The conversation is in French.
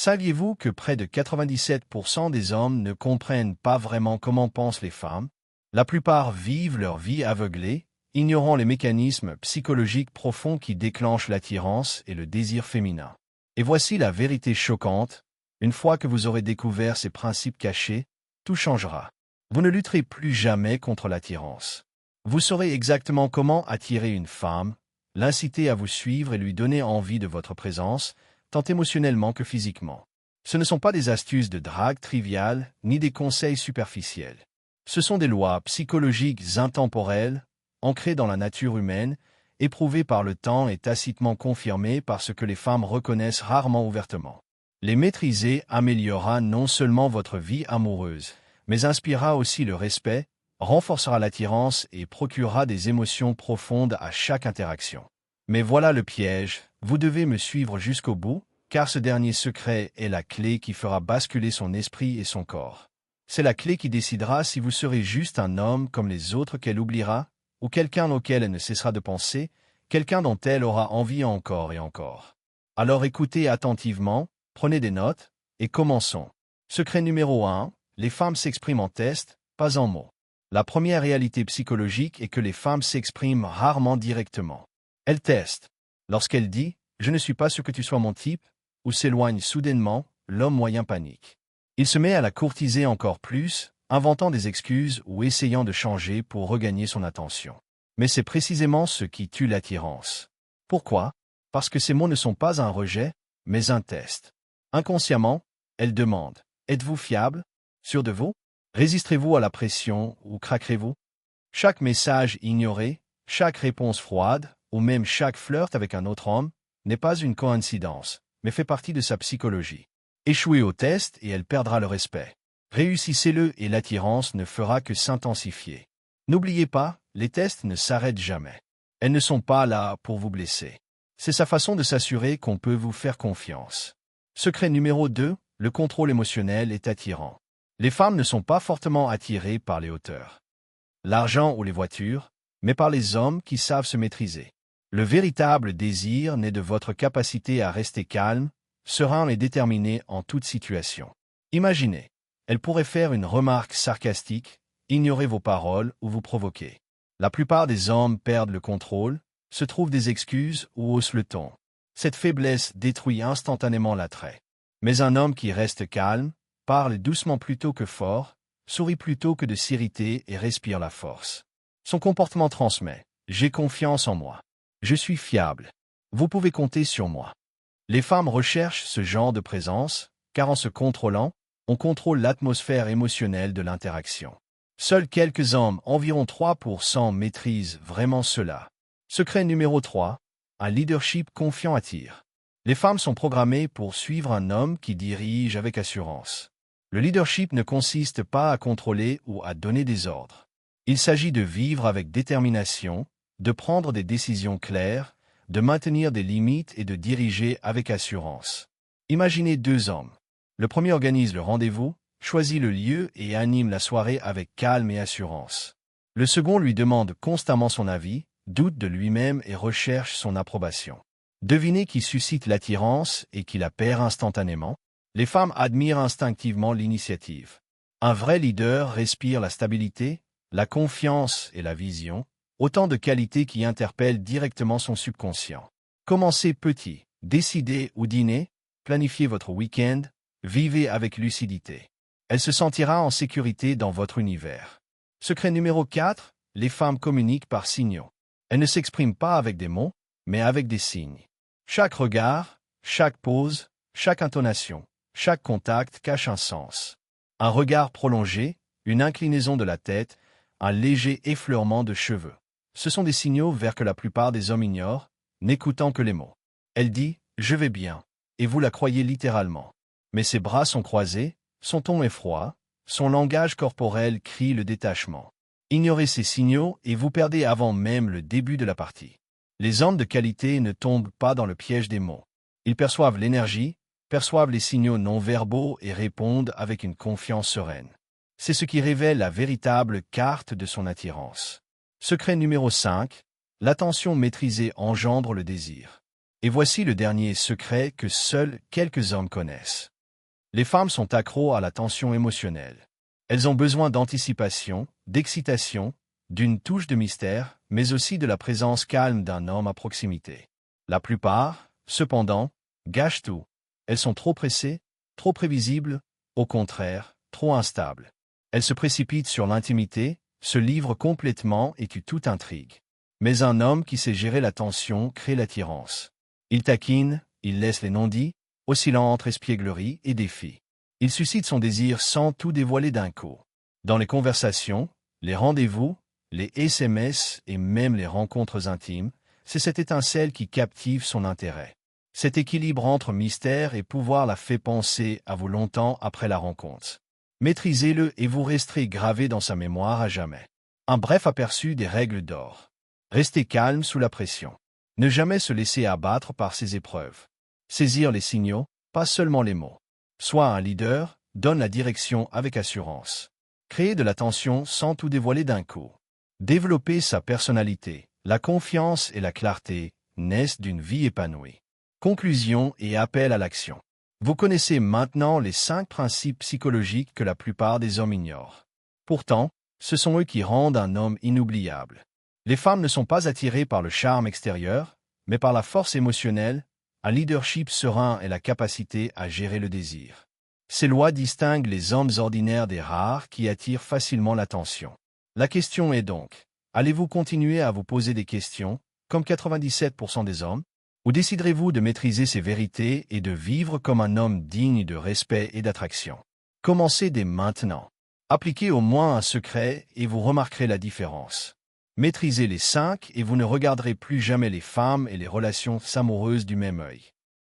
Saviez-vous que près de 97% des hommes ne comprennent pas vraiment comment pensent les femmes? La plupart vivent leur vie aveuglée, ignorant les mécanismes psychologiques profonds qui déclenchent l'attirance et le désir féminin. Et voici la vérité choquante: une fois que vous aurez découvert ces principes cachés, tout changera. Vous ne lutterez plus jamais contre l'attirance. Vous saurez exactement comment attirer une femme, l'inciter à vous suivre et lui donner envie de votre présence, tant émotionnellement que physiquement. Ce ne sont pas des astuces de drague triviales, ni des conseils superficiels. Ce sont des lois psychologiques intemporelles, ancrées dans la nature humaine, éprouvées par le temps et tacitement confirmées par ce que les femmes reconnaissent rarement ouvertement. Les maîtriser améliorera non seulement votre vie amoureuse, mais inspirera aussi le respect, renforcera l'attirance et procurera des émotions profondes à chaque interaction. Mais voilà le piège, vous devez me suivre jusqu'au bout, car ce dernier secret est la clé qui fera basculer son esprit et son corps. C'est la clé qui décidera si vous serez juste un homme comme les autres qu'elle oubliera, ou quelqu'un auquel elle ne cessera de penser, quelqu'un dont elle aura envie encore et encore. Alors écoutez attentivement, prenez des notes, et commençons. Secret numéro 1, les femmes s'expriment en test, pas en mots. La première réalité psychologique est que les femmes s'expriment rarement directement. Elles testent. Lorsqu'elle dit « je ne suis pas sûr que tu sois mon type » ou s'éloigne soudainement, l'homme moyen panique. Il se met à la courtiser encore plus, inventant des excuses ou essayant de changer pour regagner son attention. Mais c'est précisément ce qui tue l'attirance. Pourquoi? Parce que ces mots ne sont pas un rejet, mais un test. Inconsciemment, elle demande « êtes-vous fiable? Sûr de vous? Résisterez-vous à la pression ou craquerez-vous » Chaque message ignoré, chaque réponse froide, ou même chaque flirt avec un autre homme, n'est pas une coïncidence, mais fait partie de sa psychologie. Échouez au test et elle perdra le respect. Réussissez-le et l'attirance ne fera que s'intensifier. N'oubliez pas, les tests ne s'arrêtent jamais. Elles ne sont pas là pour vous blesser. C'est sa façon de s'assurer qu'on peut vous faire confiance. Secret numéro 2, le contrôle émotionnel est attirant. Les femmes ne sont pas fortement attirées par les hauteurs, l'argent ou les voitures, mais par les hommes qui savent se maîtriser. Le véritable désir naît de votre capacité à rester calme, serein et déterminé en toute situation. Imaginez, elle pourrait faire une remarque sarcastique, ignorer vos paroles ou vous provoquer. La plupart des hommes perdent le contrôle, se trouvent des excuses ou haussent le ton. Cette faiblesse détruit instantanément l'attrait. Mais un homme qui reste calme, parle doucement plutôt que fort, sourit plutôt que de s'irriter et respire la force. Son comportement transmet « j'ai confiance en moi. Je suis fiable. Vous pouvez compter sur moi ». Les femmes recherchent ce genre de présence, car en se contrôlant, on contrôle l'atmosphère émotionnelle de l'interaction. Seuls quelques hommes, environ 3%, maîtrisent vraiment cela. Secret numéro 3, un leadership confiant attire. Les femmes sont programmées pour suivre un homme qui dirige avec assurance. Le leadership ne consiste pas à contrôler ou à donner des ordres. Il s'agit de vivre avec détermination, de prendre des décisions claires, de maintenir des limites et de diriger avec assurance. Imaginez deux hommes. Le premier organise le rendez-vous, choisit le lieu et anime la soirée avec calme et assurance. Le second lui demande constamment son avis, doute de lui-même et recherche son approbation. Devinez qui suscite l'attirance et qui la perd instantanément. Les femmes admirent instinctivement l'initiative. Un vrai leader respire la stabilité, la confiance et la vision, autant de qualités qui interpellent directement son subconscient. Commencez petit, décidez où dîner, planifiez votre week-end, vivez avec lucidité. Elle se sentira en sécurité dans votre univers. Secret numéro 4, les femmes communiquent par signaux. Elles ne s'expriment pas avec des mots, mais avec des signes. Chaque regard, chaque pose, chaque intonation, chaque contact cache un sens. Un regard prolongé, une inclinaison de la tête, un léger effleurement de cheveux. Ce sont des signaux vers que la plupart des hommes ignorent, n'écoutant que les mots. Elle dit « je vais bien » et vous la croyez littéralement. Mais ses bras sont croisés, son ton est froid, son langage corporel crie le détachement. Ignorez ces signaux et vous perdez avant même le début de la partie. Les hommes de qualité ne tombent pas dans le piège des mots. Ils perçoivent l'énergie, perçoivent les signaux non-verbaux et répondent avec une confiance sereine. C'est ce qui révèle la véritable carte de son attirance. Secret numéro 5, l'attention maîtrisée engendre le désir. Et voici le dernier secret que seuls quelques hommes connaissent. Les femmes sont accros à la tension émotionnelle. Elles ont besoin d'anticipation, d'excitation, d'une touche de mystère, mais aussi de la présence calme d'un homme à proximité. La plupart, cependant, gâchent tout. Elles sont trop pressées, trop prévisibles, au contraire, trop instables. Elles se précipitent sur l'intimité, se livrent complètement et tuent toute intrigue. Mais un homme qui sait gérer la tension crée l'attirance. Il taquine, il laisse les non-dits, oscillant entre espièglerie et défi. Il suscite son désir sans tout dévoiler d'un coup. Dans les conversations, les rendez-vous, les SMS et même les rencontres intimes, c'est cette étincelle qui captive son intérêt. Cet équilibre entre mystère et pouvoir la fait penser à vous longtemps après la rencontre. Maîtrisez-le et vous resterez gravé dans sa mémoire à jamais. Un bref aperçu des règles d'or. Restez calme sous la pression. Ne jamais se laisser abattre par ces épreuves. Saisir les signaux, pas seulement les mots. Sois un leader, donne la direction avec assurance. Créer de la tension sans tout dévoiler d'un coup. Développer sa personnalité, la confiance et la clarté naissent d'une vie épanouie. Conclusion et appel à l'action. Vous connaissez maintenant les 5 principes psychologiques que la plupart des hommes ignorent. Pourtant, ce sont eux qui rendent un homme inoubliable. Les femmes ne sont pas attirées par le charme extérieur, mais par la force émotionnelle, un leadership serein et la capacité à gérer le désir. Ces lois distinguent les hommes ordinaires des rares qui attirent facilement l'attention. La question est donc, allez-vous continuer à vous poser des questions, comme 97% des hommes, ou déciderez-vous de maîtriser ces vérités et de vivre comme un homme digne de respect et d'attraction? Commencez dès maintenant. Appliquez au moins un secret et vous remarquerez la différence. Maîtrisez les 5 et vous ne regarderez plus jamais les femmes et les relations amoureuses du même œil.